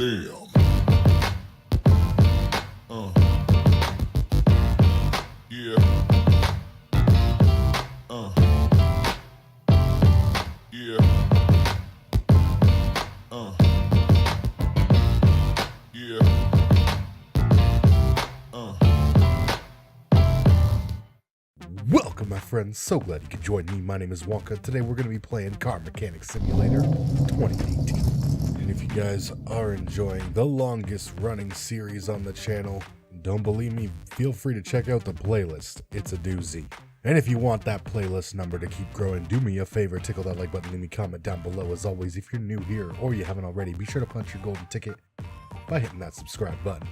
Damn. Yeah. Yeah. Yeah. Welcome, my friends. So glad you could join me. My name is Wonka. Today we're going to be playing Car Mechanic Simulator 2018. And if you guys are enjoying the longest running series on the channel, don't believe me, feel free to check out the playlist. It's a doozy. And if you want that playlist number to keep growing, do me a favor, tickle that like button, leave me a comment down below. As always, if you're new here or you haven't already, be sure to punch your golden ticket by hitting that subscribe button.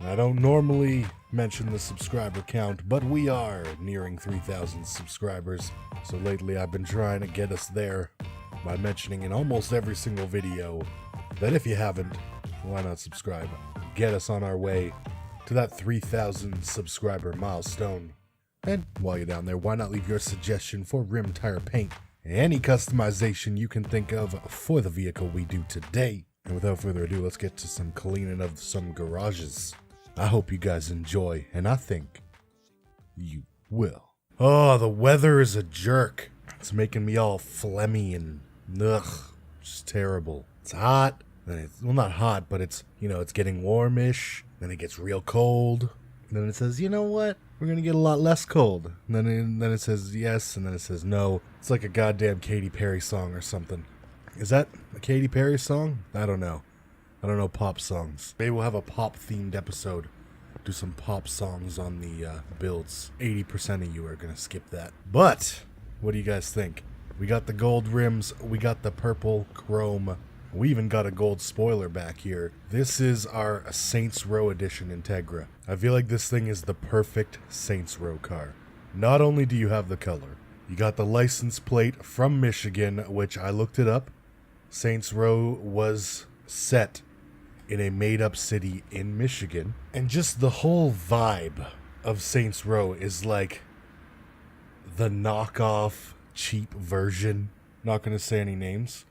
I don't normally mention the subscriber count, but we are nearing 3,000 subscribers, so lately I've been trying to get us there by mentioning in almost every single video that if you haven't, why not subscribe? Get us on our way to that 3,000 subscriber milestone. And while you're down there, why not leave your suggestion for rim, tire, paint, any customization you can think of for the vehicle we do today. And without further ado, let's get to some cleaning of some garages. I hope you guys enjoy, and I think you will. Oh, the weather is a jerk. It's making me all phlegmy and ugh, just terrible. It's hot, and it's, well, not hot, but it's, you know, it's getting warmish, then it gets real cold, and then it says, you know what, we're gonna get a lot less cold, and then it says yes, and then it says no. It's like a goddamn Katy Perry song or something. Is that a Katy Perry song? I don't know. I don't know pop songs. Maybe we'll have a pop-themed episode. Do some pop songs on the builds. 80% of you are going to skip that. But, what do you guys think? We got the gold rims. We got the purple chrome. We even got a gold spoiler back here. This is our Saints Row Edition Integra. I feel like this thing is the perfect Saints Row car. Not only do you have the color, you got the license plate from Michigan, which I looked it up. Saints Row was set in a made-up city in Michigan, and just the whole vibe of Saints Row is like the knockoff, cheap version, not gonna say any names,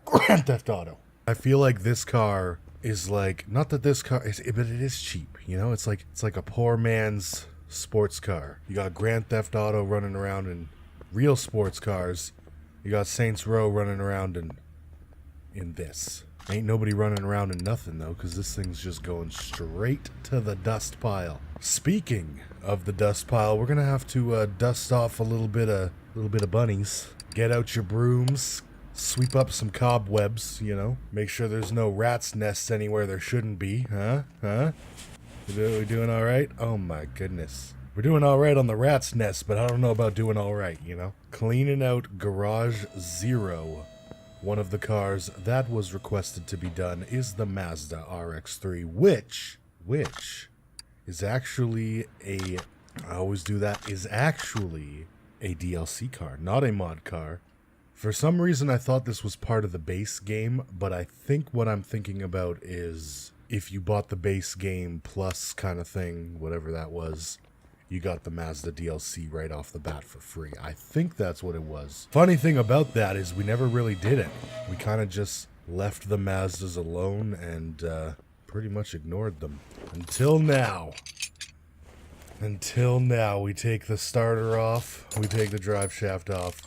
Grand Theft Auto. I feel like this car is like, not that this car is, but it is cheap, you know? It's like a poor man's sports car. You got Grand Theft Auto running around in real sports cars. You got Saints Row running around in this. Ain't nobody running around in nothing, though, because this thing's just going straight to the dust pile. Speaking of the dust pile, we're going to have to dust off a little bit of bunnies. Get out your brooms, sweep up some cobwebs, you know. Make sure there's no rat's nests anywhere there shouldn't be, huh? We doing all right? Oh, my goodness. We're doing all right on the rat's nest, but I don't know about doing all right, you know. Cleaning out Garage Zero. One of the cars that was requested to be done is the Mazda RX-3, which is actually is actually a DLC car, not a mod car. For some reason, I thought this was part of the base game, but I think what I'm thinking about is if you bought the base game plus kind of thing, whatever that was, you got the Mazda DLC right off the bat for free. I think that's what it was. Funny thing about that is we never really did it. We kind of just left the Mazdas alone and pretty much ignored them. Until now. Until now, we take the starter off, we take the drive shaft off,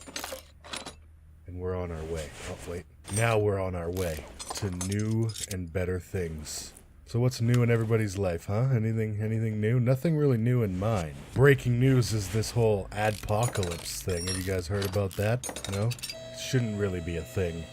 and we're on our way. Oh, wait. Now we're on our way to new and better things. So what's new in everybody's life, huh? Anything new? Nothing really new in mine. Breaking news is this whole adpocalypse thing. Have you guys heard about that? No? It shouldn't really be a thing,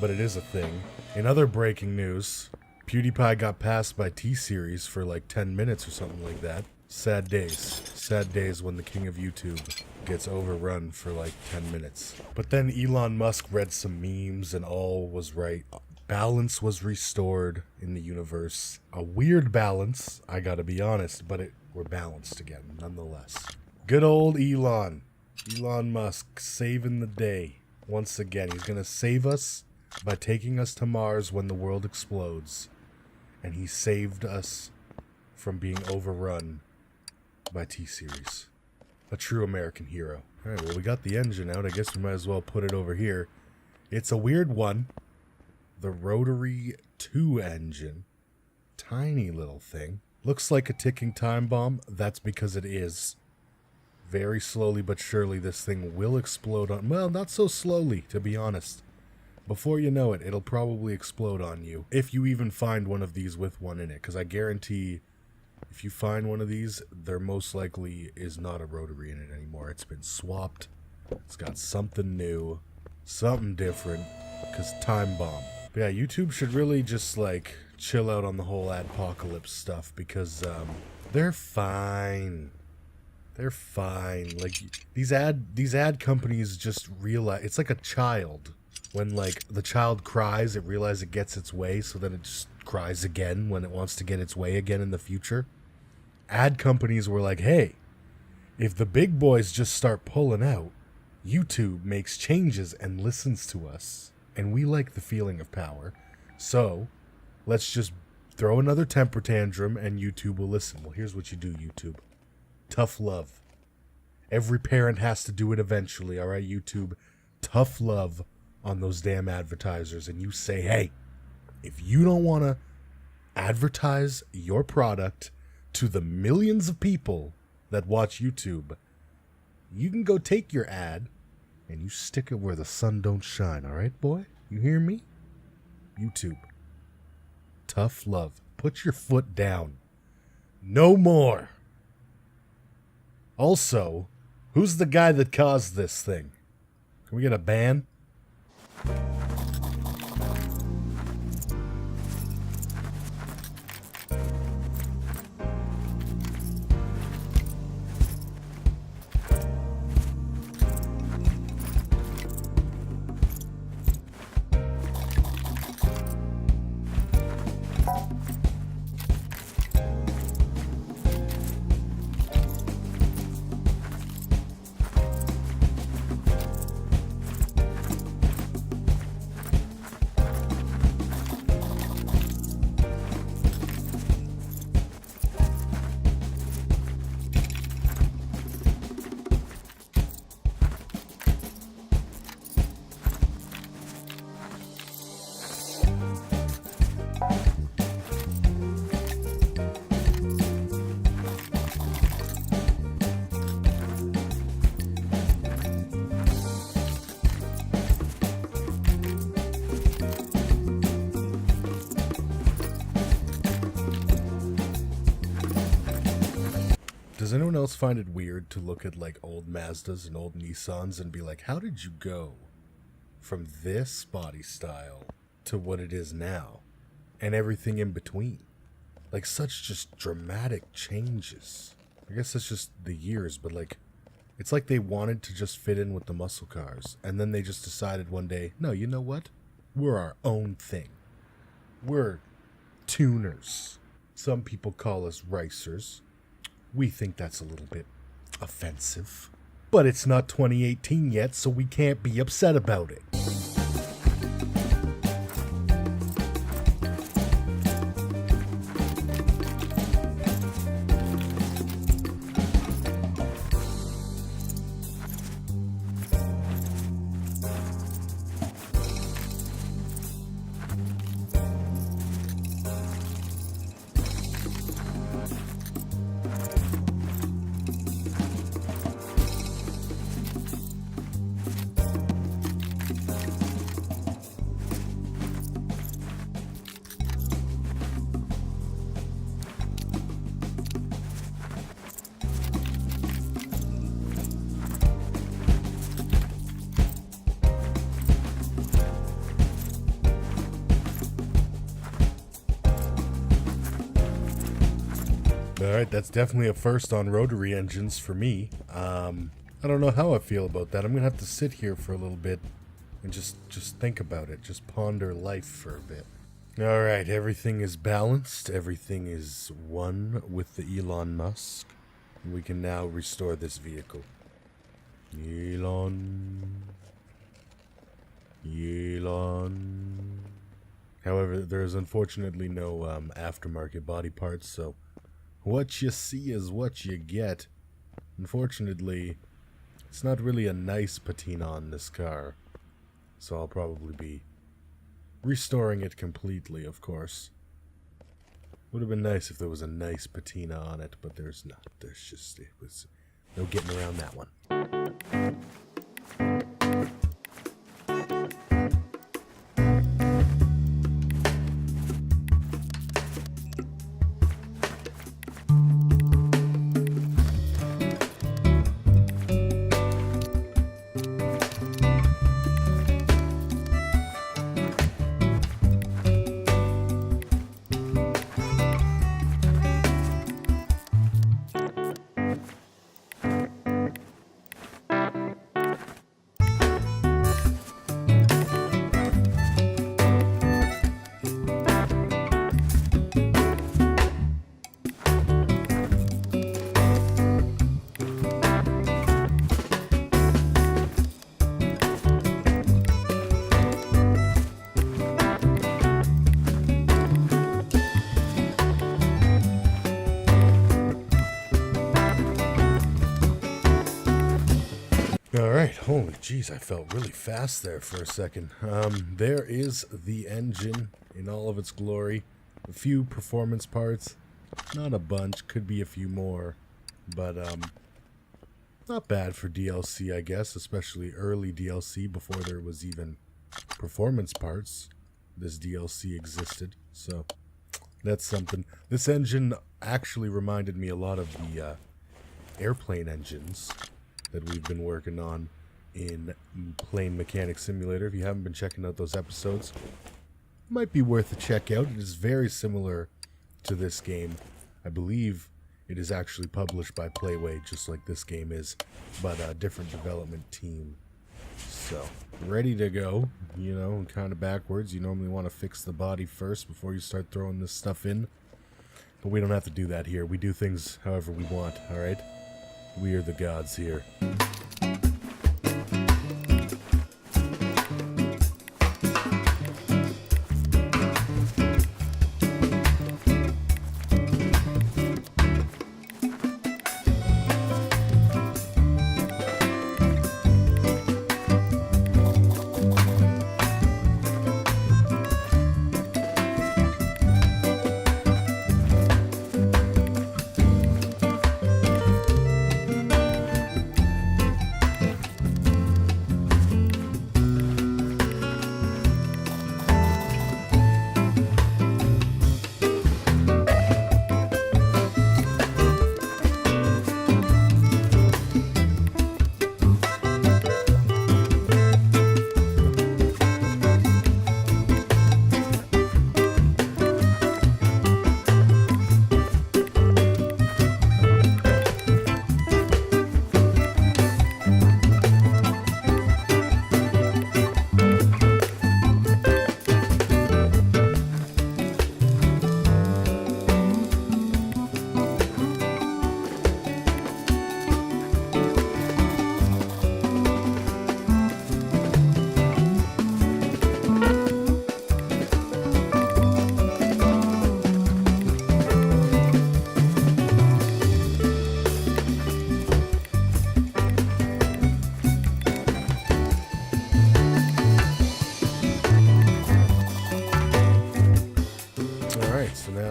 but it is a thing. In other breaking news, PewDiePie got passed by T-Series for like 10 minutes or something like that. Sad days. Sad days when the king of YouTube gets overrun for like 10 minutes. But then Elon Musk read some memes and all was right. Balance was restored in the universe. A weird balance, I gotta be honest, but we're balanced again, nonetheless. Good old Elon Musk saving the day. Once again, he's gonna save us by taking us to Mars when the world explodes. And he saved us from being overrun by T-Series. A true American hero. Alright, well, we got the engine out. I guess we might as well put it over here. It's a weird one. the rotary 2 engine. Tiny little thing. Looks like a ticking time bomb. That's because it is. Very slowly but surely this thing will explode on... Well, not so slowly, to be honest. Before you know it, it'll probably explode on you. If you even find one of these with one in it. Because I guarantee if you find one of these, there most likely is not a rotary in it anymore. It's been swapped. It's got something new. Something different. Because time bomb. But yeah, YouTube should really just, like, chill out on the whole adpocalypse stuff. Because, they're fine. They're fine. Like, these ad companies just realize... It's like a child. When, like, the child cries, it realizes it gets its way, so then it just cries again when it wants to get its way again in the future. Ad companies were like, hey, if the big boys just start pulling out, YouTube makes changes and listens to us. And we like the feeling of power. So, let's just throw another temper tantrum and YouTube will listen. Well, here's what you do, YouTube. Tough love. Every parent has to do it eventually, alright, YouTube? Tough love on those damn advertisers, and you say, hey, if you don't want to advertise your product to the millions of people that watch YouTube, you can go take your ad and you stick it where the sun don't shine, all right, boy? You hear me? YouTube. Tough love. Put your foot down. No more. Also, who's the guy that caused this thing? Can we get a ban? Does anyone else find it weird to look at like old Mazdas and old Nissans and be like, how did you go from this body style to what it is now and everything in between? Like such just dramatic changes. I guess it's just the years, but like it's like they wanted to just fit in with the muscle cars and then they just decided one day, no, you know what? We're our own thing. We're tuners. Some people call us racers. We think that's a little bit offensive. But it's not 2018 yet, so we can't be upset about it. Alright, that's definitely a first on rotary engines for me. I don't know how I feel about that. I'm going to have to sit here for a little bit and just think about it. Just ponder life for a bit. Alright, everything is balanced. Everything is one with the Elon Musk. We can now restore this vehicle. Elon. However, there is unfortunately no aftermarket body parts, so what you see is what you get. Unfortunately, it's not really a nice patina on this car, so I'll probably be restoring it completely, of course. Would have been nice if there was a nice patina on it, but there's not. There's just, it was no getting around that one. Alright, holy jeez, I felt really fast there for a second. There is the engine in all of its glory. A few performance parts, not a bunch, could be a few more, but not bad for DLC, I guess, especially early DLC before there was even performance parts. This DLC existed, so that's something. This engine actually reminded me a lot of the airplane engines that we've been working on in Plane Mechanic Simulator. If you haven't been checking out those episodes, might be worth a check out. It is very similar to this game. I believe it is actually published by Playway, just like this game is, but a different development team. So, ready to go, you know, kind of backwards. You normally want to fix the body first before you start throwing this stuff in, but we don't have to do that here. We do things however we want, alright? We are the gods here.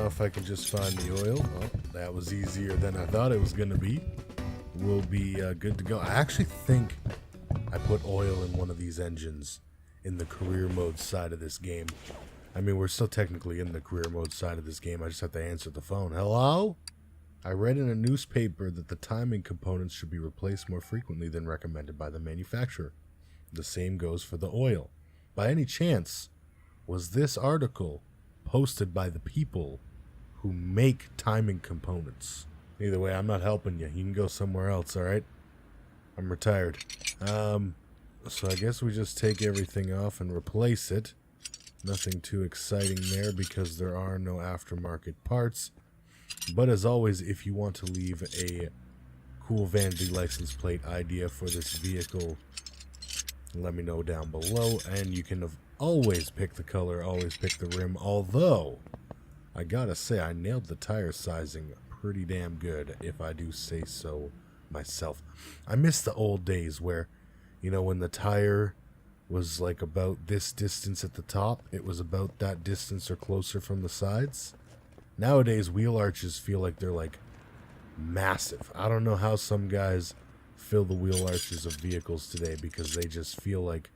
If I can just find the oil. Oh, that was easier than I thought it was going to be. We'll be good to go. I actually think I put oil in one of these engines in the career mode side of this game. I mean, we're still technically in the career mode side of this game. I just have to answer the phone. Hello? I read in a newspaper that the timing components should be replaced more frequently than recommended by the manufacturer. The same goes for the oil. By any chance, was this article posted by the people who make timing components? Either way, I'm not helping you. You can go somewhere else, alright? I'm retired. So I guess we just take everything off and replace it. Nothing too exciting there because there are no aftermarket parts. But as always, if you want to leave a cool vanity license plate idea for this vehicle, let me know down below. And you can always pick the color, always pick the rim. Although, I gotta say, I nailed the tire sizing pretty damn good, if I do say so myself. I miss the old days where, you know, when the tire was like about this distance at the top. It was about that distance or closer from the sides. Nowadays, wheel arches feel like they're like massive. I don't know how some guys fill the wheel arches of vehicles today because they just feel like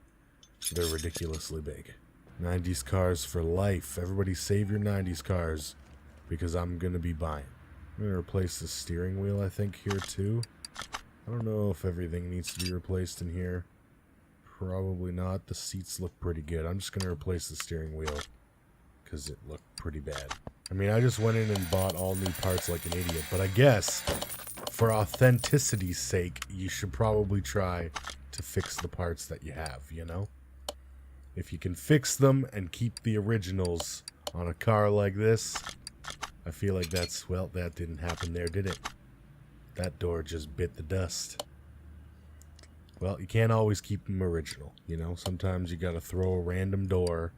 they're ridiculously big. 90s cars for life. Everybody save your 90s cars because I'm going to be buying. I'm going to replace the steering wheel, I think, here too. I don't know if everything needs to be replaced in here. Probably not. The seats look pretty good. I'm just going to replace the steering wheel because it looked pretty bad. I mean, I just went in and bought all new parts like an idiot, but I guess for authenticity's sake, you should probably try to fix the parts that you have, you know? If you can fix them and keep the originals on a car like this, I feel like that's, well, that didn't happen there, did it? That door just bit the dust. Well, you can't always keep them original, you know? Sometimes you gotta throw a random door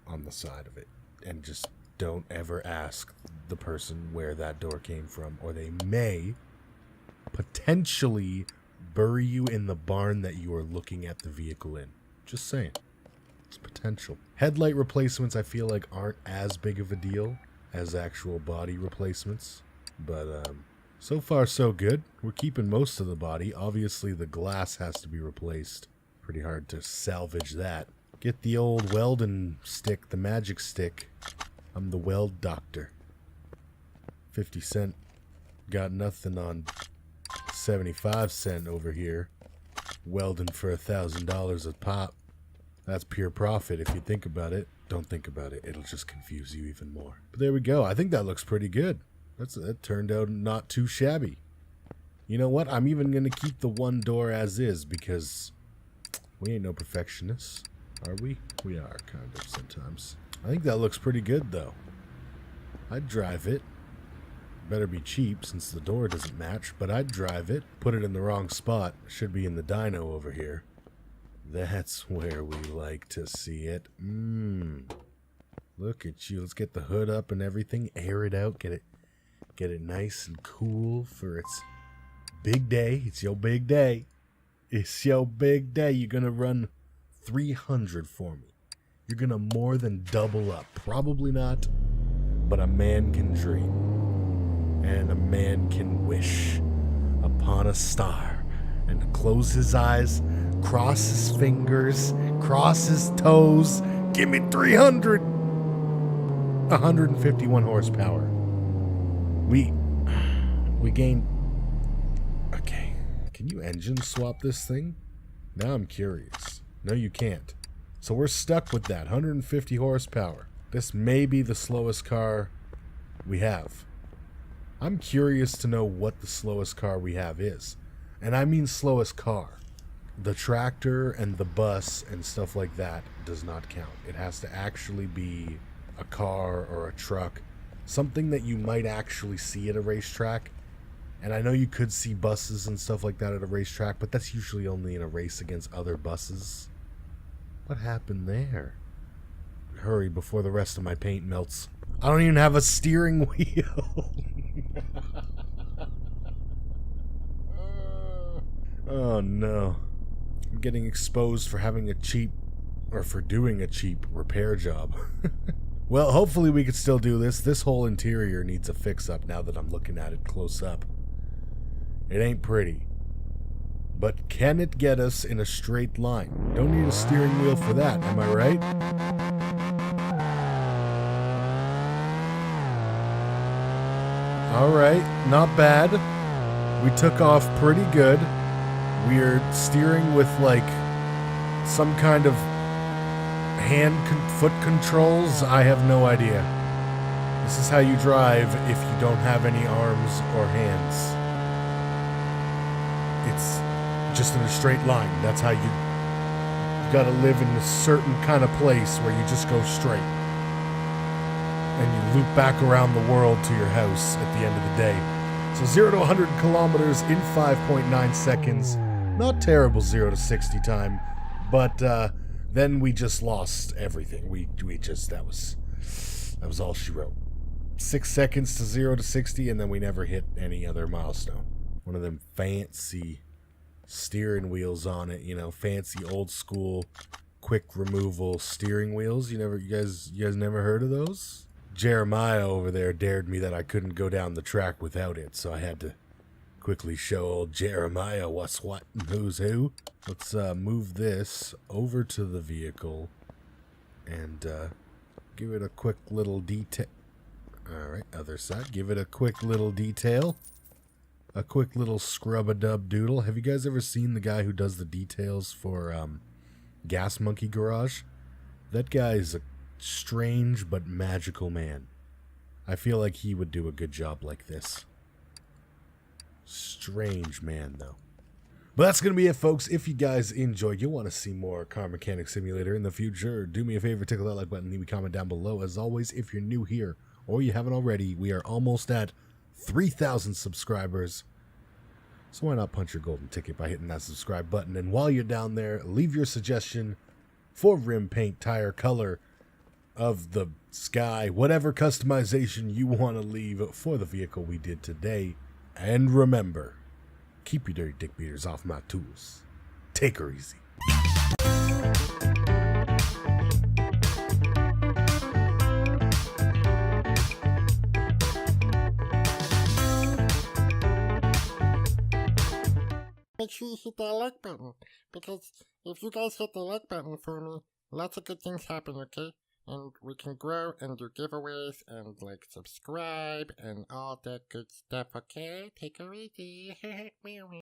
on the side of it and just don't ever ask the person where that door came from, or they may potentially bury you in the barn that you are looking at the vehicle in. Just saying. It's potential. Headlight replacements I feel like aren't as big of a deal as actual body replacements, but so far so good. We're keeping most of the body. Obviously the glass has to be replaced. Pretty hard to salvage that. Get the old welding stick, the magic stick. I'm the weld doctor. 50 cent. Got nothing on 75 cent over here. Welding for $1,000 a pop. That's pure profit if you think about it. Don't think about it. It'll just confuse you even more. But there we go. I think that looks pretty good. That turned out not too shabby. You know what? I'm even going to keep the one door as is because we ain't no perfectionists. Are we? We are, kind of, sometimes. I think that looks pretty good, though. I'd drive it. Better be cheap since the door doesn't match, but I'd drive it. Put it in the wrong spot. Should be in the dyno over here. That's where we like to see it. Look at you. Let's get the hood up and everything. Air it out. Get it nice and cool for its big day. It's your big day. It's your big day. You're going to run 300 for me. You're going to more than double up. Probably not, but a man can dream. And a man can wish upon a star and close his eyes, cross his fingers, cross his toes. Give me 300. 151 horsepower. We gained... Okay. Can you engine swap this thing? Now I'm curious. No, you can't. So we're stuck with that. 150 horsepower. This may be the slowest car we have. I'm curious to know what the slowest car we have is. And I mean slowest car. The tractor and the bus and stuff like that does not count. It has to actually be a car or a truck. Something that you might actually see at a racetrack. And I know you could see buses and stuff like that at a racetrack, but that's usually only in a race against other buses. What happened there? Hurry before the rest of my paint melts. I don't even have a steering wheel. Oh no. I'm getting exposed for having a cheap, or for doing a cheap repair job. Well, hopefully we can still do this. This whole interior needs a fix-up now that I'm looking at it close up. It ain't pretty. But can it get us in a straight line? Don't need a steering wheel for that, am I right? Alright, not bad. We took off pretty good. We're steering with like some kind of foot controls. I have no idea. This is how you drive if you don't have any arms or hands. It's just in a straight line. That's how you gotta live in a certain kind of place where you just go straight. And you loop back around the world to your house at the end of the day. So 0 to 100 kilometers in 5.9 seconds. Not terrible 0 to 60 time, but then we just lost everything. We just, that was all she wrote. 6 seconds to 0 to 60, and then we never hit any other milestone. One of them fancy steering wheels on it, you know, fancy old school quick removal steering wheels. You guys never heard of those? Jeremiah over there dared me that I couldn't go down the track without it, so I had to quickly show old Jeremiah what's what and who's who. Let's move this over to the vehicle and give it a quick little detail. Alright, other side. Give it a quick little detail. A quick little scrub-a-dub-doodle. Have you guys ever seen the guy who does the details for Gas Monkey Garage? That guy is a strange but magical man. I feel like he would do a good job like this. Strange man, though. But that's going to be it, folks. If you guys enjoyed, you want to see more Car Mechanic Simulator in the future, do me a favor, tickle that like button, leave a comment down below. As always, if you're new here, or you haven't already, we are almost at 3,000 subscribers. So why not punch your golden ticket by hitting that subscribe button? And while you're down there, leave your suggestion for rim paint, tire color of the sky, whatever customization you want to leave for the vehicle we did today. And remember, keep your dirty dick beaters off my tools. Take her easy. Make sure you hit that like button, because if you guys hit the like button for me, lots of good things happen, okay? And we can grow and do giveaways and like subscribe and all that good stuff, okay? Take her easy.